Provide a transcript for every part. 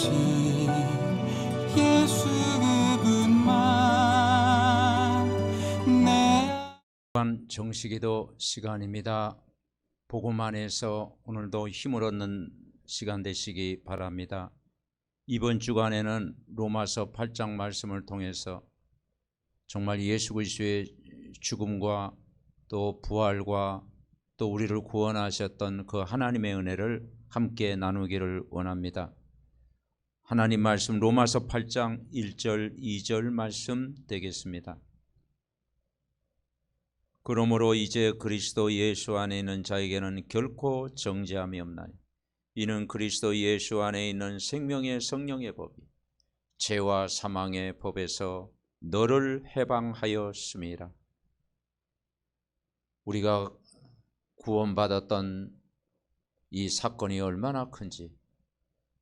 오직 예수 그분만 내 정식기도 시간입니다. 복음 안에서 오늘도 힘을 얻는 시간 되시기 바랍니다. 이번 주간에는 로마서 8장 말씀을 통해서 정말 예수 그리스도의 죽음과 또 부활과 또 우리를 구원하셨던 그 하나님의 은혜를 함께 나누기를 원합니다. 하나님 말씀 로마서 8장 1절 2절 말씀 되겠습니다. 그러므로 이제 그리스도 예수 안에 있는 자에게는 결코 정죄함이 없나니 이는 그리스도 예수 안에 있는 생명의 성령의 법이 죄와 사망의 법에서 너를 해방하였음이라. 우리가 구원받았던 이 사건이 얼마나 큰지,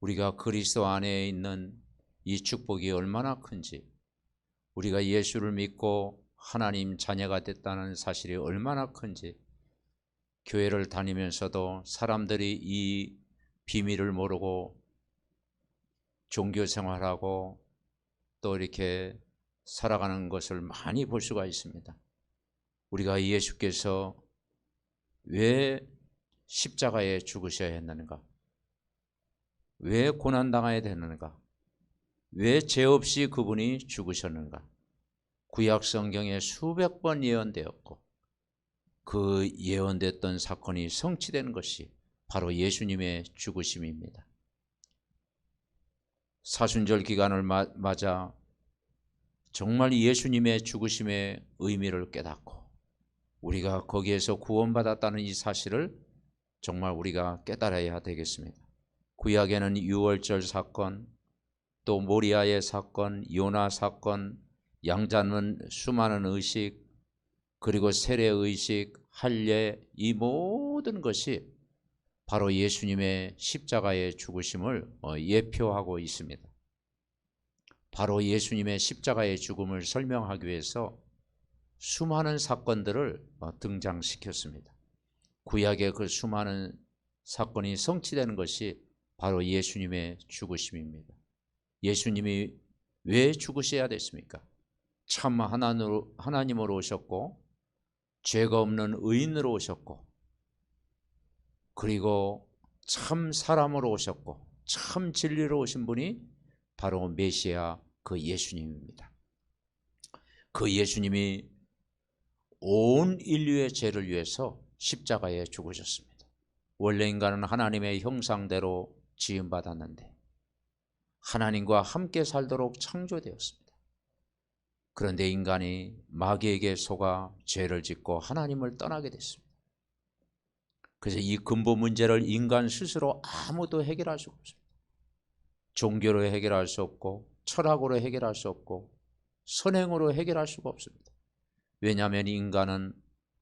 우리가 그리스도 안에 있는 이 축복이 얼마나 큰지, 우리가 예수를 믿고 하나님 자녀가 됐다는 사실이 얼마나 큰지, 교회를 다니면서도 사람들이 이 비밀을 모르고 종교 생활하고 또 이렇게 살아가는 것을 많이 볼 수가 있습니다. 우리가 예수께서 왜 십자가에 죽으셔야 했는가? 왜 고난당해야 되는가? 왜 죄 없이 그분이 죽으셨는가? 구약 성경에 수백 번 예언되었고 그 예언됐던 사건이 성취된 것이 바로 예수님의 죽으심입니다. 사순절 기간을 맞아 정말 예수님의 죽으심의 의미를 깨닫고 우리가 거기에서 구원받았다는 이 사실을 정말 우리가 깨달아야 되겠습니다. 구약에는 유월절 사건, 또 모리아의 사건, 요나 사건, 양 잡는 수많은 의식, 그리고 세례의식, 할례, 이 모든 것이 바로 예수님의 십자가의 죽으심을 예표하고 있습니다. 바로 예수님의 십자가의 죽음을 설명하기 위해서 수많은 사건들을 등장시켰습니다. 구약의 그 수많은 사건이 성취되는 것이 바로 예수님의 죽으심입니다. 예수님이 왜 죽으셔야 됐습니까? 참 하나님으로 오셨고 죄가 없는 의인으로 오셨고 그리고 참 사람으로 오셨고 참 진리로 오신 분이 바로 메시아 그 예수님입니다. 그 예수님이 온 인류의 죄를 위해서 십자가에 죽으셨습니다. 원래 인간은 하나님의 형상대로 지음받았는데 하나님과 함께 살도록 창조되었습니다. 그런데 인간이 마귀에게 속아 죄를 짓고 하나님을 떠나게 됐습니다. 그래서 이 근본 문제를 인간 스스로 아무도 해결할 수가 없습니다. 종교로 해결할 수 없고 철학으로 해결할 수 없고 선행으로 해결할 수가 없습니다. 왜냐하면 인간은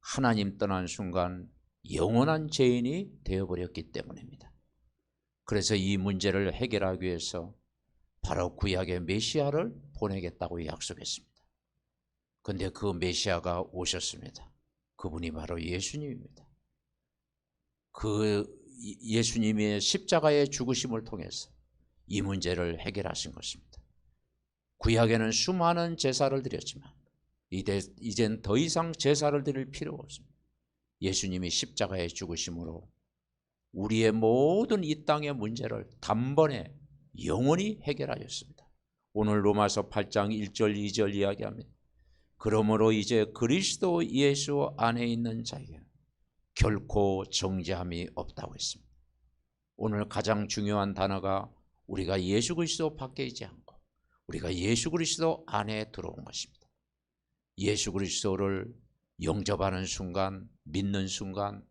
하나님 떠난 순간 영원한 죄인이 되어버렸기 때문입니다. 그래서 이 문제를 해결하기 위해서 바로 구약의 메시아를 보내겠다고 약속했습니다. 그런데 그 메시아가 오셨습니다. 그분이 바로 예수님입니다. 그 예수님의 십자가의 죽으심을 통해서 이 문제를 해결하신 것입니다. 구약에는 수많은 제사를 드렸지만 이젠 더 이상 제사를 드릴 필요가 없습니다. 예수님이 십자가의 죽으심으로 우리의 모든 이 땅의 문제를 단번에 영원히 해결하였습니다. 오늘 로마서 8장 1절 2절 이야기합니다. 그러므로 이제 그리스도 예수 안에 있는 자에게는 결코 정죄함이 없다고 했습니다. 오늘 가장 중요한 단어가 우리가 예수 그리스도 밖에 있지 않고 우리가 예수 그리스도 안에 들어온 것입니다. 예수 그리스도를 영접하는 순간, 믿는 순간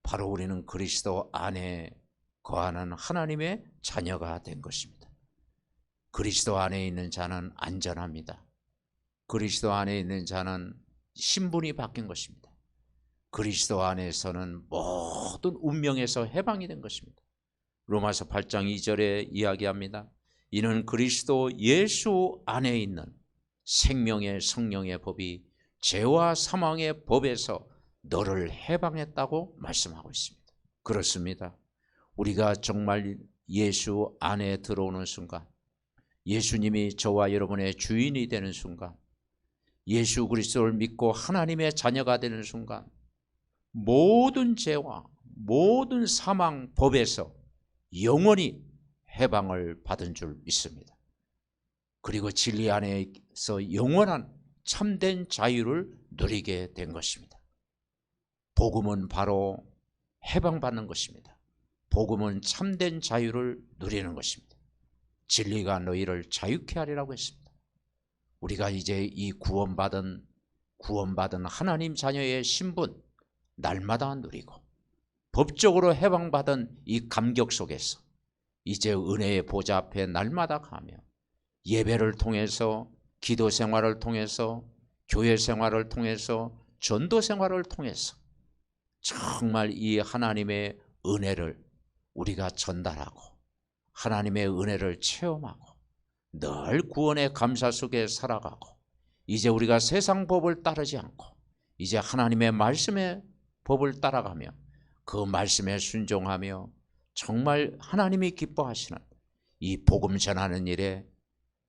바로 우리는 그리스도 안에 거하는 하나님의 자녀가 된 것입니다. 그리스도 안에 있는 자는 안전합니다. 그리스도 안에 있는 자는 신분이 바뀐 것입니다. 그리스도 안에서는 모든 운명에서 해방이 된 것입니다. 로마서 8장 2절에 이야기합니다. 이는 그리스도 예수 안에 있는 생명의 성령의 법이 죄와 사망의 법에서 너를 해방했다고 말씀하고 있습니다. 그렇습니다. 우리가 정말 예수 안에 들어오는 순간, 예수님이 저와 여러분의 주인이 되는 순간, 예수 그리스도를 믿고 하나님의 자녀가 되는 순간, 모든 죄와 모든 사망 법에서 영원히 해방을 받은 줄 믿습니다. 그리고 진리 안에서 영원한 참된 자유를 누리게 된 것입니다. 복음은 바로 해방받는 것입니다. 복음은 참된 자유를 누리는 것입니다. 진리가 너희를 자유케 하리라고 했습니다. 우리가 이제 이 구원받은 하나님 자녀의 신분 날마다 누리고 법적으로 해방받은 이 감격 속에서 이제 은혜의 보좌 앞에 날마다 가며 예배를 통해서, 기도 생활을 통해서, 교회 생활을 통해서, 전도 생활을 통해서 정말 이 하나님의 은혜를 우리가 전달하고 하나님의 은혜를 체험하고 늘 구원의 감사 속에 살아가고, 이제 우리가 세상 법을 따르지 않고 이제 하나님의 말씀의 법을 따라가며 그 말씀에 순종하며 정말 하나님이 기뻐하시는 이 복음 전하는 일에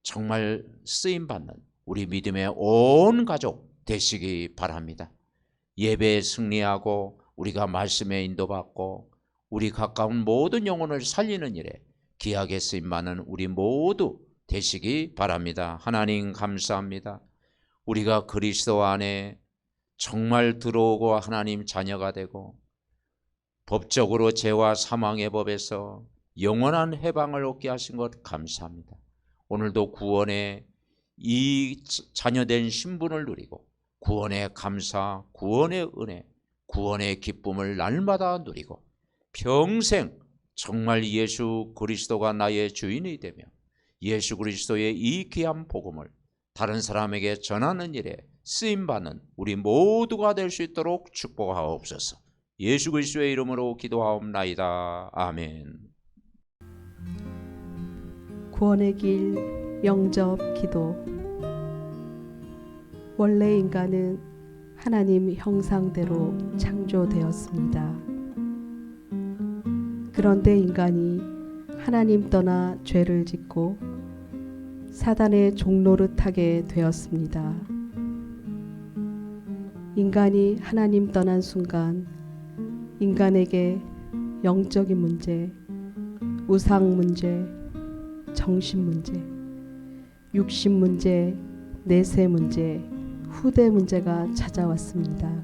정말 쓰임받는 우리 믿음의 온 가족 되시기 바랍니다. 예배에 승리하고 우리가 말씀에 인도받고 우리 가까운 모든 영혼을 살리는 일에 귀하게 쓰임받는 우리 모두 되시기 바랍니다. 하나님 감사합니다. 우리가 그리스도 안에 정말 들어오고 하나님 자녀가 되고 법적으로 죄와 사망의 법에서 영원한 해방을 얻게 하신 것 감사합니다. 오늘도 구원의 이 자녀된 신분을 누리고 구원의 감사, 구원의 은혜, 구원의 기쁨을 날마다 누리고 평생 정말 예수 그리스도가 나의 주인이 되며 예수 그리스도의 이 귀한 복음을 다른 사람에게 전하는 일에 쓰임받는 우리 모두가 될 수 있도록 축복하옵소서. 예수 그리스도의 이름으로 기도하옵나이다. 아멘. 구원의 길 영접 기도. 원래 인간은 하나님 형상대로 창조되었습니다. 그런데 인간이 하나님 떠나 죄를 짓고 사단의 종노릇하게 되었습니다. 인간이 하나님 떠난 순간 인간에게 영적인 문제, 우상 문제, 정신 문제, 육신 문제, 내세 문제, 후대 문제가 찾아왔습니다.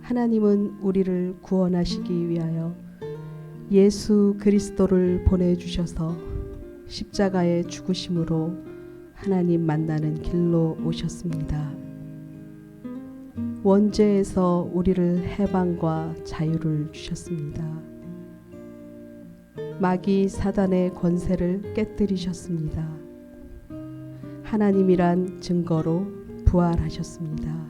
하나님은 우리를 구원하시기 위하여 예수 그리스도를 보내주셔서 십자가의 죽으심으로 하나님 만나는 길로 오셨습니다. 원죄에서 우리를 해방과 자유를 주셨습니다. 마귀 사단의 권세를 깨뜨리셨습니다. 하나님이란 증거로 부활하셨습니다.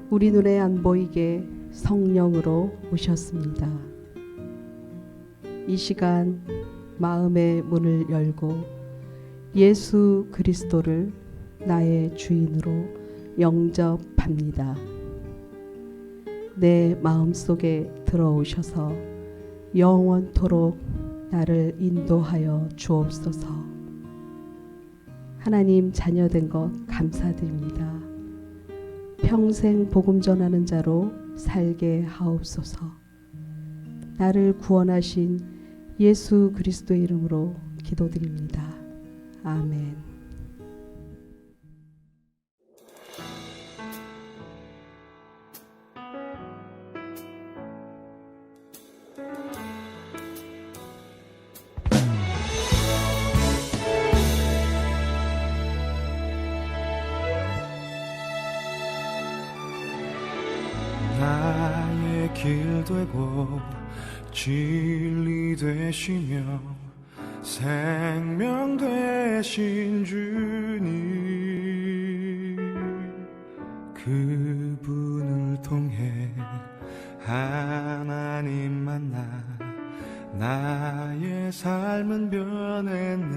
우리 눈에 안 보이게 성령으로 오셨습니다. 이 시간 마음의 문을 열고 예수 그리스도를 나의 주인으로 영접합니다. 내 마음속에 들어오셔서 영원토록 나를 인도하여 주옵소서. 하나님 자녀된 것 감사드립니다. 평생 복음 전하는 자로 살게 하옵소서. 나를 구원하신 예수 그리스도의 이름으로 기도드립니다. 아멘. 나의 길 되고 진리 되시며 생명 되신 주님, 그분을 통해 하나님 만나 나의 삶은 변했네.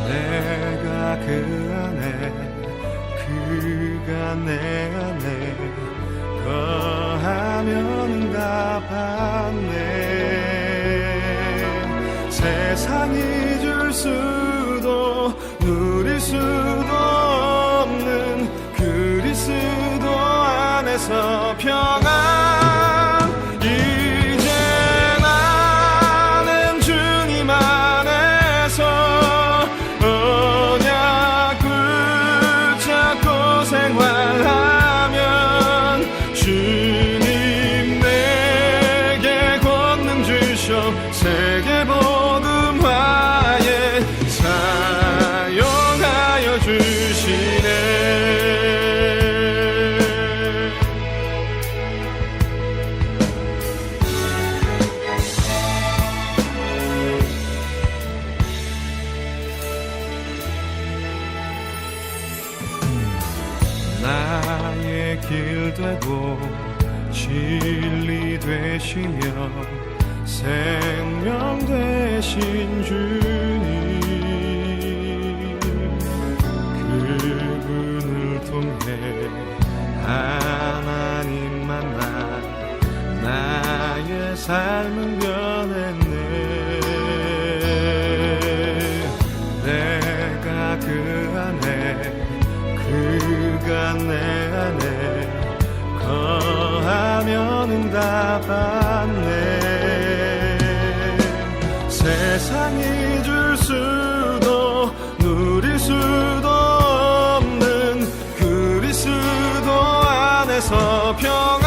내가 그 안에, 그가 내 안에 거하면 응답받네. 세상이 줄 수도 누릴 수도 없는 그리스도 안에서 평안. 이제 나는 주님 안에서 언약 붙잡고 생활하면 주님 내게 권능 주셔 세계복음화에 사용하여 주시네. 나의 길 되고 진리 되시며 생명 되신 주님, 그분을 통해 하나님 만나 나의 삶은 변했네. 내가 그 안에 그가 내 안에 거하면 응답받네. 세상이 줄 수도 누릴 수도 없는 그리스도 안에서 평안.